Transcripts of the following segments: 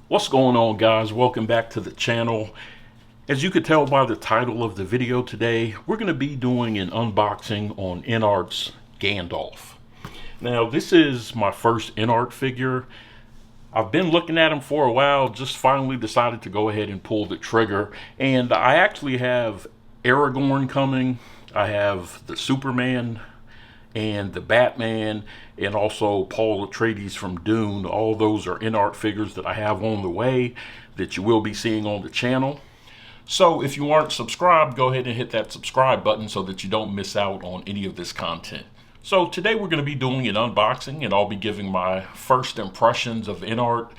What's going on, guys? Welcome back to the channel. As you could tell by the title of the video today, we're going to be doing an unboxing on InArt's Gandalf. Now, this is my first InArt figure. I've been looking at him for a while, just finally decided to go ahead and pull the trigger. And I actually have Aragorn coming. I have the Superman and the Batman, and also Paul Atreides from Dune. All those are InArt figures that I have on the way that you will be seeing on the channel. So if you aren't subscribed, go ahead and hit that subscribe button so that you don't miss out on any of this content. So today we're going to be doing an unboxing, and I'll be giving my first impressions of InArt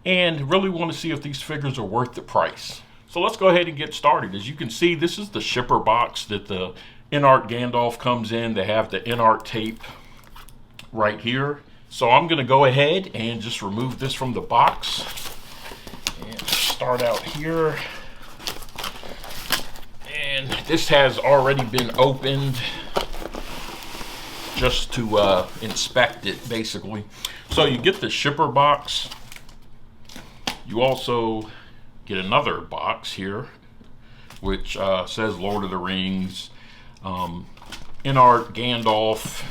and really want to see if these figures are worth the price. So let's go ahead and get started. As you can see, this is the shipper box that the InArt Gandalf comes in. They have the InArt tape right here. So I'm going to go ahead and just remove this from the box and start out here. And this has already been opened just to inspect it, basically. So you get the shipper box. You also get another box here which says Lord of the Rings, InArt Gandalf,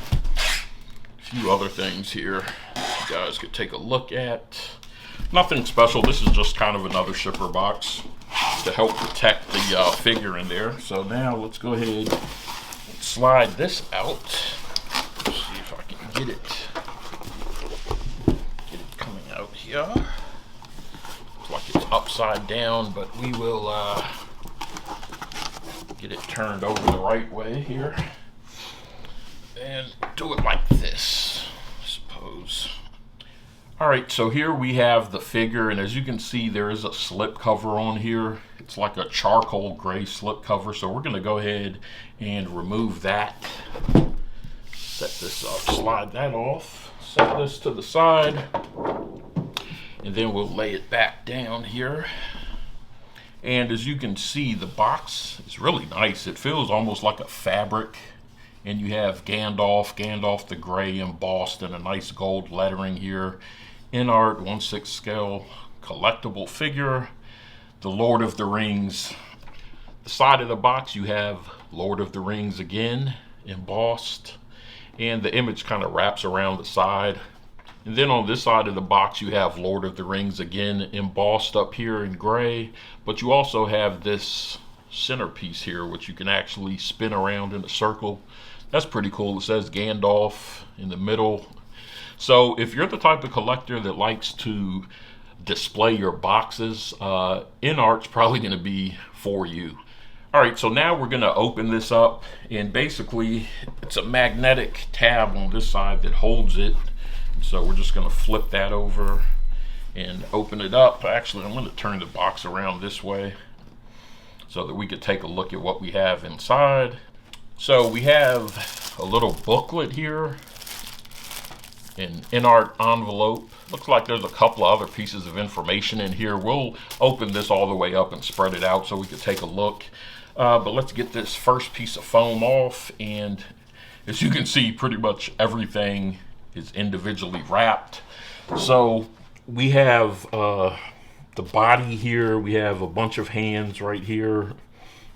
a few other things here you guys could take a look at. Nothing special. This is just kind of another shipper box to help protect the figure in there. So now let's go ahead and slide this out. Let's see if I can get it coming out here. Looks like it's upside down, but we will get it turned over the right way here and do it like this, I suppose. Alright, so here we have the figure, and as you can see, there is a slip cover on here. It's like a charcoal gray slip cover, so we're going to go ahead and remove that. Set this up, slide that off, set this to the side, and then we'll lay it back down here. And as you can see, the box is really nice. It feels almost like a fabric. And you have Gandalf the Gray embossed in a nice gold lettering here. InArt 1/6 scale collectible figure. The Lord of the Rings. The side of the box you have Lord of the Rings again embossed. And the image kind of wraps around the side. And then on this side of the box you have Lord of the Rings again embossed up here in gray, but you also have this centerpiece here which you can actually spin around in a circle. That's pretty cool. It says Gandalf in the middle. So if you're the type of collector that likes to display your boxes, InArt's probably going to be for you. Alright, so now we're going to open this up, and basically it's a magnetic tab on this side that holds it. So we're just going to flip that over and open it up. Actually, I'm going to turn the box around this way so that we could take a look at what we have inside. So we have a little booklet here, an InArt envelope. Looks like there's a couple of other pieces of information in here. We'll open this all the way up and spread it out so we could take a look. But let's get this first piece of foam off, and as you can see, pretty much everything is individually wrapped. So we have the body here. We have a bunch of hands right here.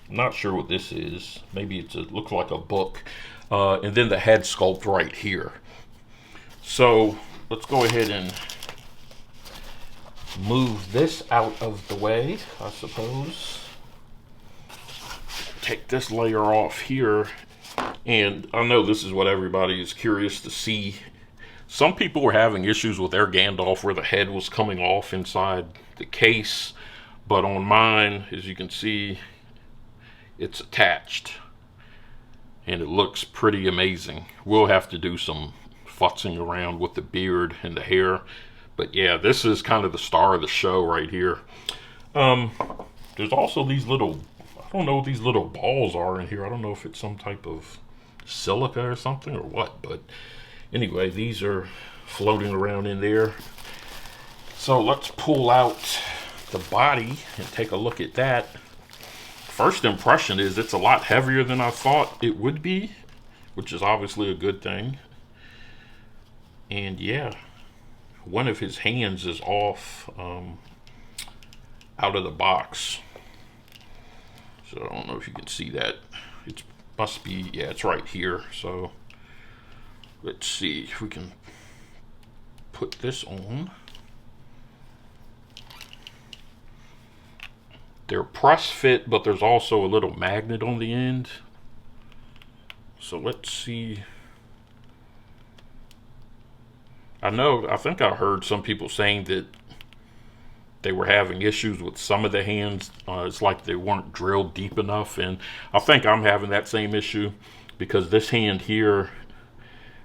I'm not sure what this is. Maybe it looks like a book. And then the head sculpt right here. So let's go ahead and move this out of the way, I suppose. Take this layer off here. And I know this is what everybody is curious to see. Some people were having issues with their Gandalf where the head was coming off inside the case, but on mine, as you can see, it's attached and it looks pretty amazing. We'll have to do some futzing around with the beard and the hair, but yeah, this is kind of the star of the show right here. There's also these little, I don't know what these little balls are in here. I don't know if it's some type of silica or something or what, but anyway, these are floating around in there. So let's pull out the body and take a look at that. First impression is it's a lot heavier than I thought it would be, which is obviously a good thing. And yeah, one of his hands is off. out of the box. So I don't know if you can see that. It must be, yeah, it's right here. So let's see if we can put this on. They're press fit, but there's also a little magnet on the end. So let's see. I think I heard some people saying that they were having issues with some of the hands. It's like they weren't drilled deep enough, and I think I'm having that same issue because this hand here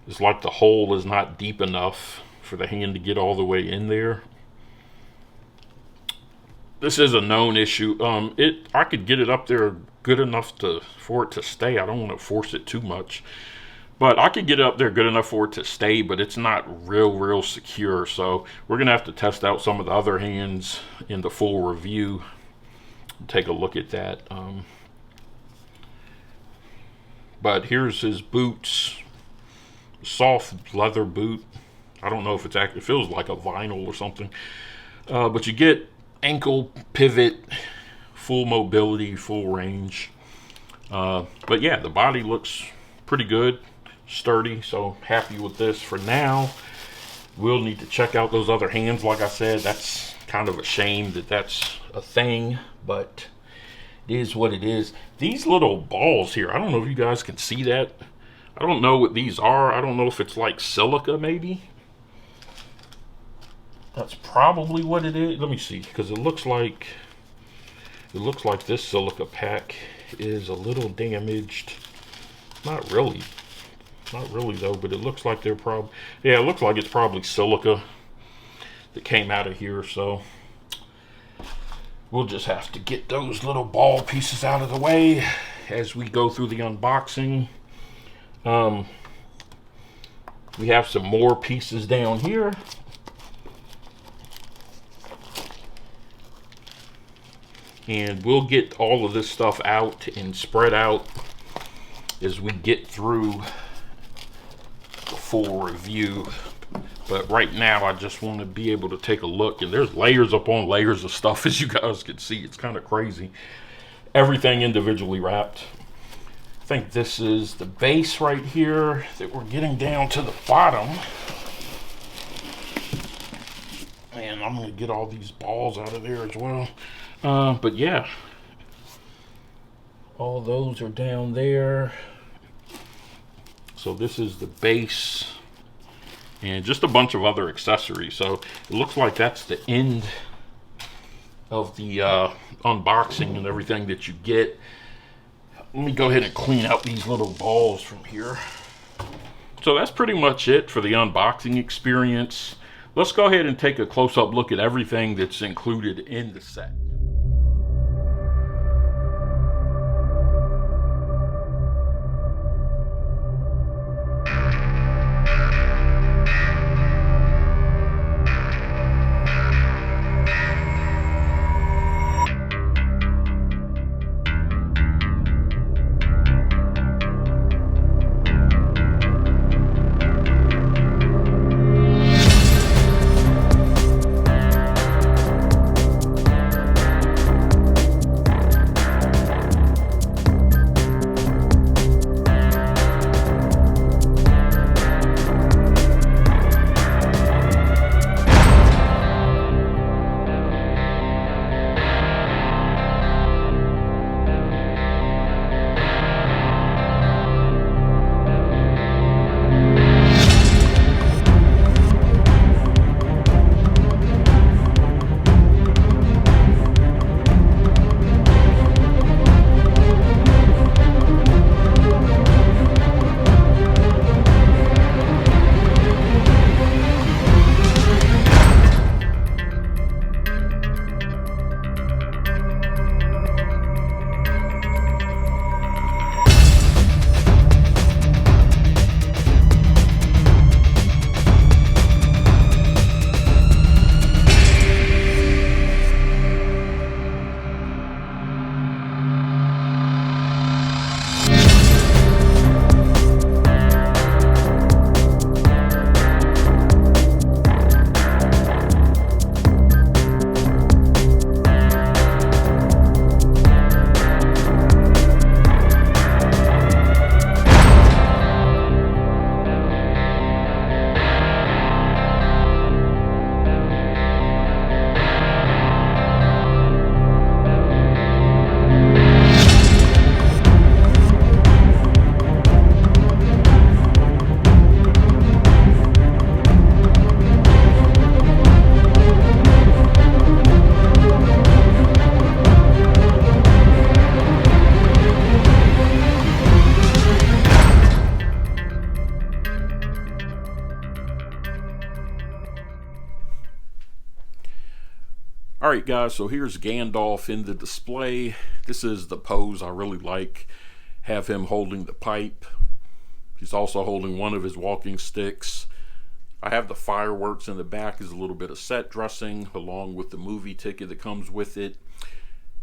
is like the hole is not deep enough for the hand to get all the way in there. This is a known issue. I could get it up there good enough for it to stay. I don't want to force it too much. But I could get it up there good enough for it to stay, but it's not real secure. So we're going to have to test out some of the other hands in the full review. Take a look at that. But here's his boots. Soft leather boot. I don't know if it feels like a vinyl or something. But you get ankle pivot, full mobility, full range. But yeah, the body looks pretty good. Sturdy, so happy with this for now. We'll need to check out those other hands. Like I said, that's kind of a shame that that's a thing, but it is what it is. These little balls here, I don't know if you guys can see that. I don't know what these are. I don't know if it's like silica maybe. That's probably what it is. Let me see, because it looks like this silica pack is a little damaged. Not really though, but it looks like they're probably, yeah, it looks like it's probably silica that came out of here. So we'll just have to get those little ball pieces out of the way as we go through the unboxing. We have some more pieces down here. And we'll get all of this stuff out and spread out as we get through the full review. But right now I just want to be able to take a look, and there's layers upon layers of stuff, as you guys can see. It's kind of crazy. Everything individually wrapped. I think this is the base right here that we're getting down to the bottom. And I'm going to get all these balls out of there as well. But yeah, all those are down there. So this is the base and just a bunch of other accessories. So it looks like that's the end of the unboxing and everything that you get. Let me go ahead and clean out these little balls from here. So that's pretty much it for the unboxing experience. Let's go ahead and take a close-up look at everything that's included in the set. Alright guys, so here's Gandalf in the display. This is the pose I really like. Have him holding the pipe. He's also holding one of his walking sticks. I have the fireworks in the back as a little bit of set dressing, along with the movie ticket that comes with it.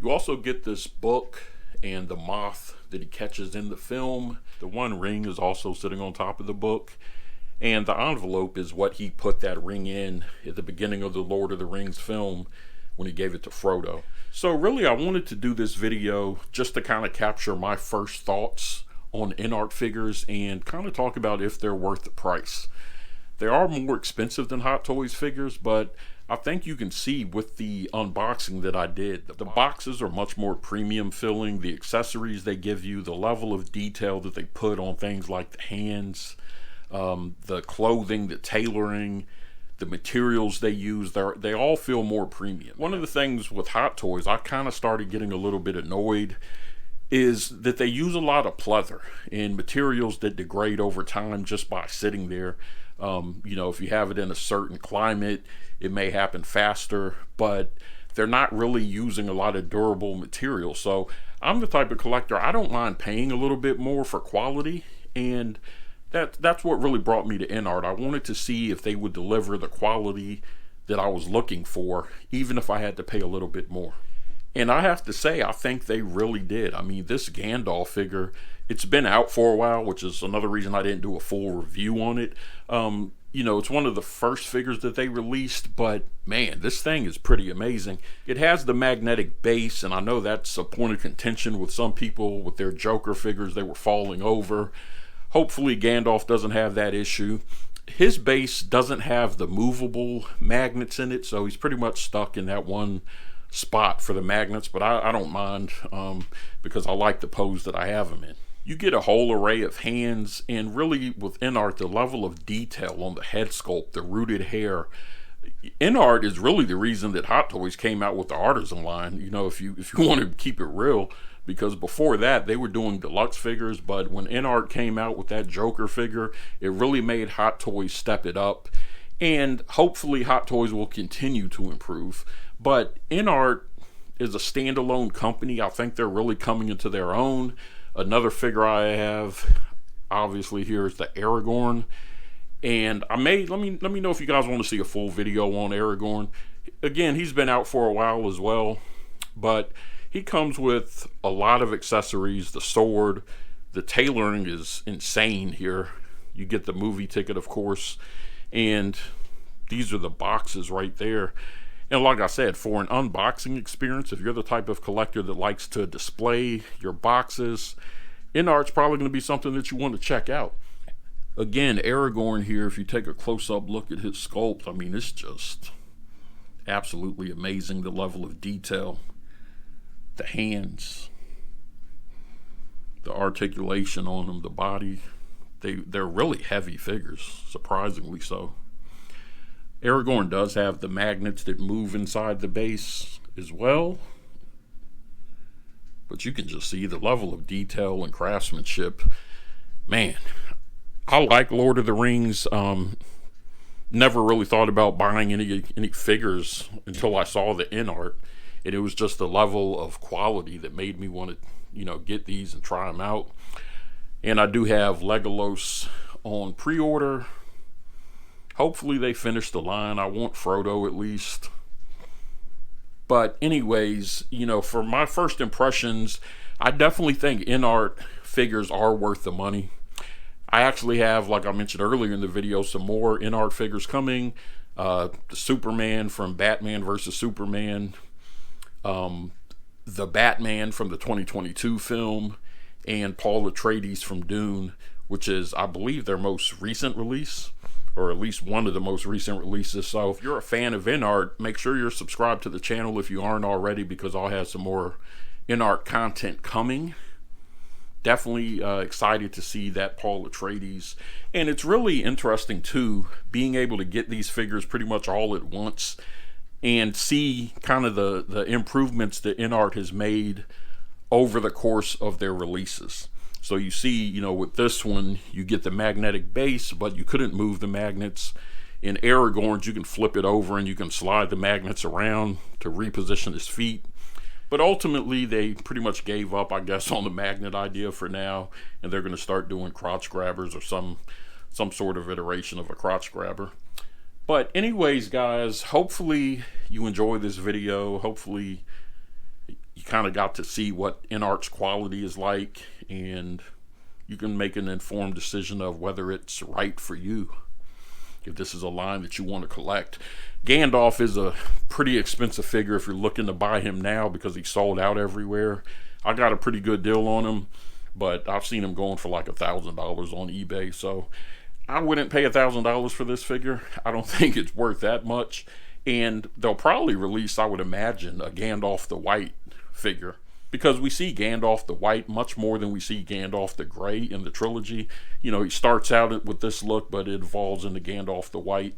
You also get this book and the moth that he catches in the film. The one ring is also sitting on top of the book. And the envelope is what he put that ring in at the beginning of the Lord of the Rings film when he gave it to Frodo. So really I wanted to do this video just to kind of capture my first thoughts on InArt figures and kind of talk about if they're worth the price. They are more expensive than Hot Toys figures, but I think you can see with the unboxing that I did, the boxes are much more premium feeling. The accessories they give you, the level of detail that they put on things like the hands, the clothing, the tailoring, the materials they use, they all feel more premium. One of the things with Hot Toys I kind of started getting a little bit annoyed is that they use a lot of pleather and materials that degrade over time just by sitting there. You know, if you have it in a certain climate, it may happen faster, but they're not really using a lot of durable material. So I'm the type of collector, I don't mind paying a little bit more for quality, and that's what really brought me to InArt. I wanted to see if they would deliver the quality that I was looking for, even if I had to pay a little bit more. And I have to say, I think they really did. I mean, this Gandalf figure, it's been out for a while, which is another reason I didn't do a full review on it. You know, it's one of the first figures that they released, but man, this thing is pretty amazing. It has the magnetic base, and I know that's a point of contention with some people with their Joker figures. They were falling over. Hopefully Gandalf doesn't have that issue. His base doesn't have the movable magnets in it, so he's pretty much stuck in that one spot for the magnets, but I don't mind because I like the pose that I have him in. You get a whole array of hands, and really with InArt, the level of detail on the head sculpt, the rooted hair. InArt is really the reason that Hot Toys came out with the Artisan line, you know, if you want to keep it real, because before that they were doing deluxe figures, but when InArt came out with that Joker figure, it really made Hot Toys step it up, and hopefully Hot Toys will continue to improve. But InArt is a standalone company. I think they're really coming into their own. Another figure I have, obviously, here is the Aragorn, and let me know if you guys want to see a full video on Aragorn. Again, he's been out for a while as well, but he comes with a lot of accessories. The sword, the tailoring is insane here. You get the movie ticket, of course, and these are the boxes right there. And like I said, for an unboxing experience, if you're the type of collector that likes to display your boxes, InArt's probably going to be something that you want to check out. Again, Aragorn here, if you take a close-up look at his sculpt, I mean, it's just absolutely amazing, the level of detail, the hands, the articulation on them, the body. They're really heavy figures, surprisingly so. Aragorn does have the magnets that move inside the base as well, but you can just see the level of detail and craftsmanship. Man, I like Lord of the Rings. Never really thought about buying any figures until I saw the InArt, and it was just the level of quality that made me want to, you know, get these and try them out. And I do have Legolas on pre-order. Hopefully they finish the line. I want Frodo at least. But anyways, you know, for my first impressions, I definitely think InArt figures are worth the money. I actually have, like I mentioned earlier in the video, some more InArt figures coming. The Superman from Batman vs. Superman. The Batman from the 2022 film. And Paul Atreides from Dune, which is, I believe, their most recent release, or at least one of the most recent releases. So if you're a fan of InArt, make sure you're subscribed to the channel if you aren't already, because I'll have some more InArt content coming. Definitely excited to see that Paul Atreides. And it's really interesting too, being able to get these figures pretty much all at once and see kind of the improvements that InArt has made over the course of their releases. So you see, you know, with this one, you get the magnetic base, but you couldn't move the magnets. In Aragorn's, you can flip it over and you can slide the magnets around to reposition his feet. But ultimately, they pretty much gave up, I guess, on the magnet idea for now, and they're going to start doing crotch grabbers or some sort of iteration of a crotch grabber. But anyways, guys, hopefully you enjoy this video. Hopefully you kind of got to see what InArt's quality is like, and you can make an informed decision of whether it's right for you, if this is a line that you want to collect. Gandalf is a pretty expensive figure if you're looking to buy him now, because he's sold out everywhere. I got a pretty good deal on him, but I've seen him going for like $1,000 on eBay, so I wouldn't pay $1,000 for this figure. I don't think it's worth that much. And they'll probably release, I would imagine, a Gandalf the White figure, because we see Gandalf the White much more than we see Gandalf the Gray in the trilogy. You know, he starts out with this look, but it evolves into Gandalf the White.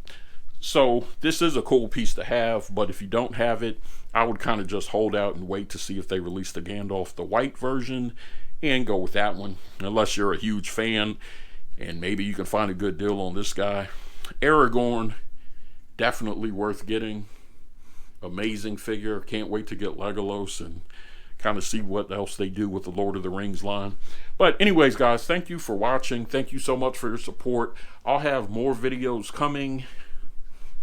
So this is a cool piece to have, but if you don't have it, I would kind of just hold out and wait to see if they release the Gandalf the White version and go with that one, unless you're a huge fan and maybe you can find a good deal on this guy. Aragorn, definitely worth getting. Amazing figure. Can't wait to get Legolas and kind of see what else they do with the Lord of the Rings line. But anyways, guys, thank you for watching. Thank you so much for your support. I'll have more videos coming.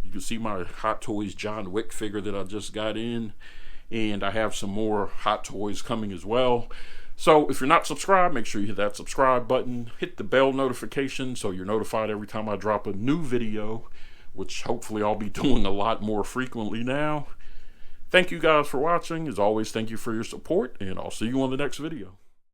You can see my Hot Toys John Wick figure that I just got in, and I have some more Hot Toys coming as well. So if you're not subscribed, make sure you hit that subscribe button, hit the bell notification so you're notified every time I drop a new video, which hopefully I'll be doing a lot more frequently now. Thank you guys for watching. As always, thank you for your support, and I'll see you on the next video.